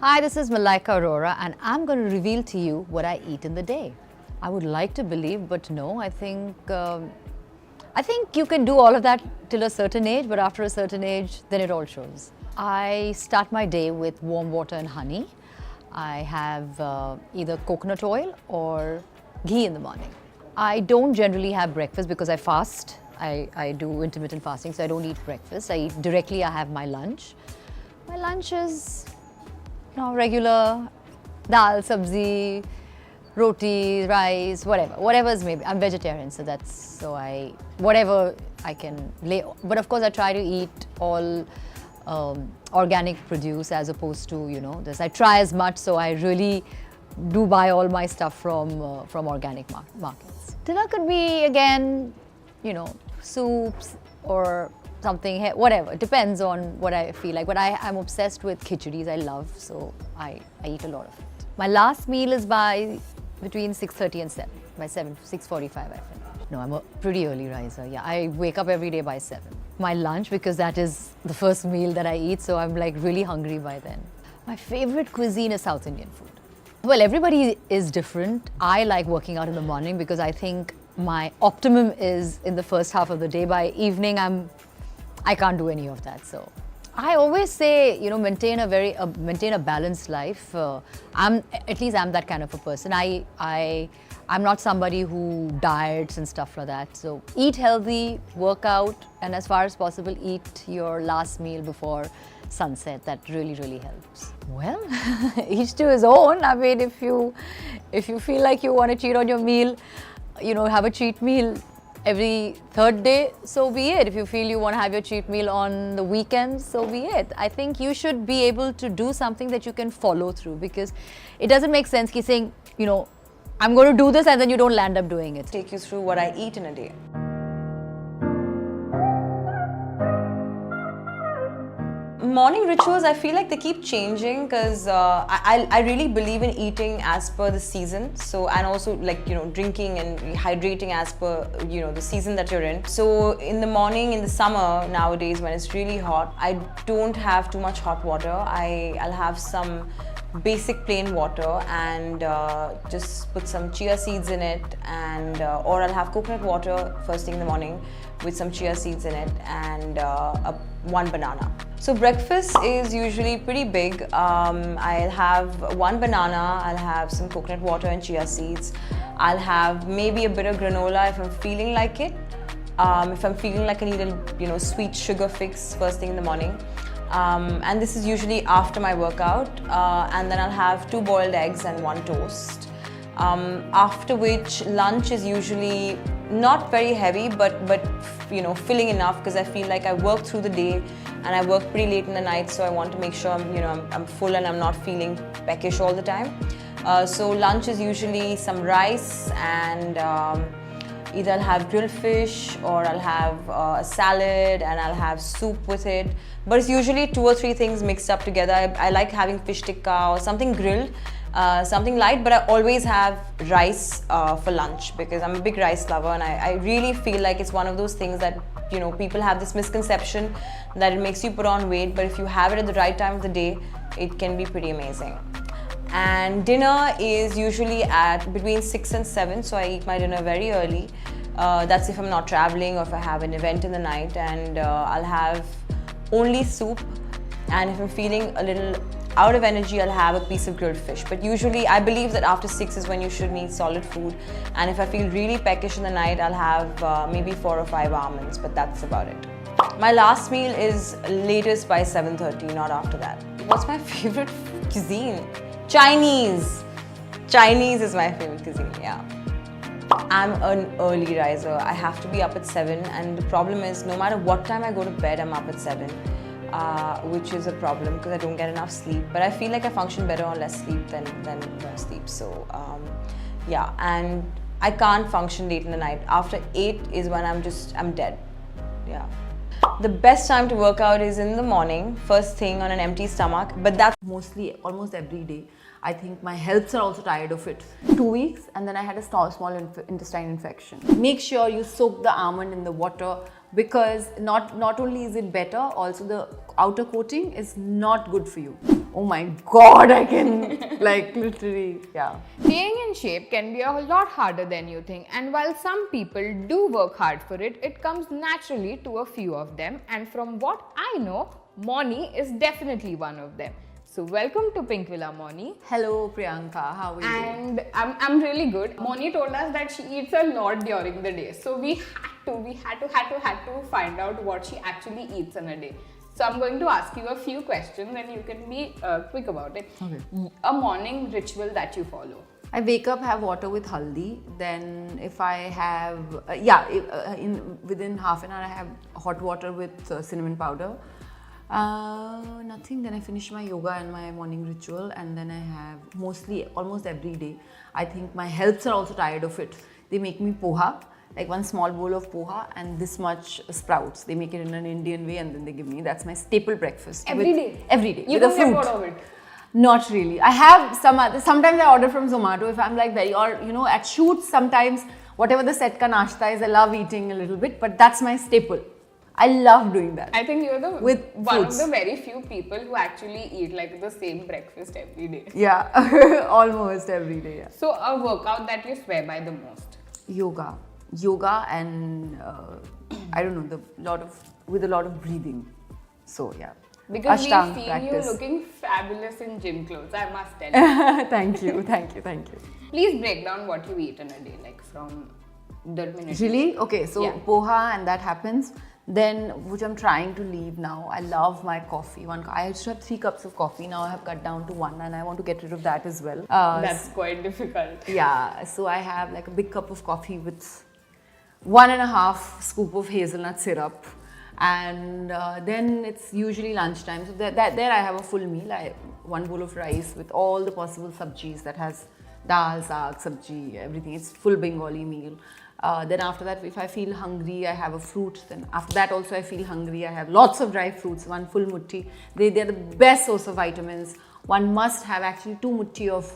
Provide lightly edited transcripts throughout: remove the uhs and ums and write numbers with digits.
Hi, this is Malaika Arora and I'm going to reveal to you what I eat in the day. I would like to believe, but no, I think you can do all of that till a certain age, but after a certain age, then it all shows. I start my day with warm water and honey. I have either coconut oil or ghee in the morning. I don't generally have breakfast because I fast. I do intermittent fasting, so I don't eat breakfast. I eat directly, I have my lunch. My lunch is regular dal, sabzi, roti, rice, whatever's maybe. I'm vegetarian, so whatever I can lay. But of course, I try to eat all organic produce as opposed to this. I try as much, so I really do buy all my stuff from organic markets. Dinner could be again, soups or something, whatever. It depends on what I feel like. But I'm obsessed with khichadis. I love, so I eat a lot of it. My last meal is between 6:30 and 7. By 6:45 I finish. No, I'm a pretty early riser. Yeah, I wake up every day by 7. My lunch, because that is the first meal that I eat, so I'm like really hungry by then. My favorite cuisine is South Indian food. Well, everybody is different. I like working out in the morning because I think my optimum is in the first half of the day. By evening, I can't do any of that. So I always say, maintain a balanced life. I'm that kind of a person. I'm not somebody who diets and stuff like that. So eat healthy, work out, and as far as possible, eat your last meal before sunset. That really, really helps. Well, each to his own. I mean, if you feel like you want to cheat on your meal, have a cheat meal every third day, so be it. If you feel you want to have your cheat meal on the weekends, so be it. I think you should be able to do something that you can follow through, because it doesn't make sense saying, I'm going to do this and then you don't land up doing it. Take you through what I eat in a day. Morning rituals, I feel like they keep changing because I really believe in eating as per the season. So, and also drinking and hydrating as per the season that you're in. So in the morning, in the summer nowadays when it's really hot, I don't have too much hot water. I'll have some basic plain water and just put some chia seeds in it, and or I'll have coconut water first thing in the morning with some chia seeds in it and one banana. So breakfast is usually pretty big. I'll have one banana, I'll have some coconut water and chia seeds. I'll have maybe a bit of granola if I'm feeling like it. If I'm feeling like I need a sweet sugar fix first thing in the morning. And this is usually after my workout, and then I'll have 2 boiled eggs and 1 toast. After which lunch is usually not very heavy, but filling enough, because I feel like I work through the day and I work pretty late in the night, so I want to make sure I'm full and I'm not feeling peckish all the time. So lunch is usually some rice and either I'll have grilled fish or I'll have a salad and I'll have soup with it. But it's usually 2 or 3 things mixed up together. I like having fish tikka or something grilled, something light, but I always have rice for lunch because I'm a big rice lover, and I really feel like it's one of those things that people have this misconception that it makes you put on weight, but if you have it at the right time of the day, it can be pretty amazing. And dinner is usually at between 6 and 7, so I eat my dinner very early. That's if I'm not traveling or if I have an event in the night, and I'll have only soup, and if I'm feeling a little out of energy, I'll have a piece of grilled fish. But usually I believe that after 6 is when you should eat solid food, and if I feel really peckish in the night, I'll have maybe 4 or 5 almonds, but that's about it. My last meal is latest by 7:30, not after that. What's my favorite cuisine? Chinese. Chinese is my favorite cuisine, yeah. I'm an early riser. I have to be up at 7, and the problem is no matter what time I go to bed, I'm up at 7, which is a problem because I don't get enough sleep. But I feel like I function better on less sleep than no sleep. So yeah, and I can't function late in the night. After 8 is when I'm dead. Yeah. The best time to work out is in the morning, first thing on an empty stomach, but that's mostly almost every day. I think my healths are also tired of it. 2 weeks and then I had a small intestine infection. Make sure you soak the almond in the water because not only is it better, also the outer coating is not good for you. Oh my god, I can like literally, yeah. Staying in shape can be a lot harder than you think, and while some people do work hard for it, it comes naturally to a few of them, and from what I know, Moni is definitely one of them. So welcome to Pink Villa, Moni. Hello Priyanka, how are you? And I'm really good. Moni told us that she eats a lot during the day, so we had to find out what she actually eats in a day. So I'm going to ask you a few questions and you can be quick about it. Okay. A morning ritual that you follow. I wake up, have water with haldi. Then if I have, within half an hour I have hot water with cinnamon powder. Nothing. Then I finish my yoga and my morning ritual, and then I have almost every day. I think my healths are also tired of it. They make me poha, like one small bowl of poha and this much sprouts. They make it in an Indian way and then they give me. That's my staple breakfast. Every day? Every day. You with a don't get fruit. bored of it? Not really. I have sometimes I order from Zomato if I'm like at shoots sometimes, whatever the set ka nashta is, I love eating a little bit, but that's my staple. I love doing that. I think you're with one fruits. of the very few people who actually eat like the same breakfast every day. Yeah, almost every day. Yeah. So a workout that you swear by the most? Yoga and I don't know, with a lot of breathing. So yeah. Because Ashtanga we've seen practice. you looking fabulous in gym clothes, I must tell you. Thank you. Please break down what you eat in a day, like from the minute. Really? Okay, so Yeah. poha and that happens. Then, which I'm trying to leave now. I love my coffee. I used to have 3 cups of coffee. Now I have cut down to 1, and I want to get rid of that as well. That's quite difficult. Yeah, so I have like a big cup of coffee with 1.5 scoop of hazelnut syrup, and then it's usually lunchtime. So there I have a full meal. I have 1 bowl of rice with all the possible sabjis that has dal, saag, sabji, everything. It's full Bengali meal. Then after that, if I feel hungry, I have a fruit. Then after that also I feel hungry, I have lots of dry fruits, 1 full mutti. They're the best source of vitamins. One must have actually 2 mutti of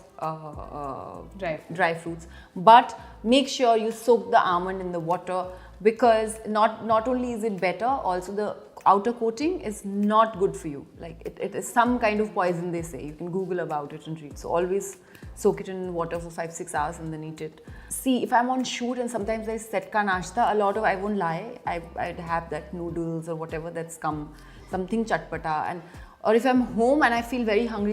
dry fruits. But make sure you soak the almond in the water, because not only is it better, also the outer coating is not good for you. Like it is some kind of poison, they say. You can Google about it and read. So always soak it in water for 5-6 hours and then eat it. See, if I'm on shoot and sometimes I set ka nashta, I won't lie, I'd have that noodles or whatever that's come, something chatpata, or if I'm home and I feel very hungry,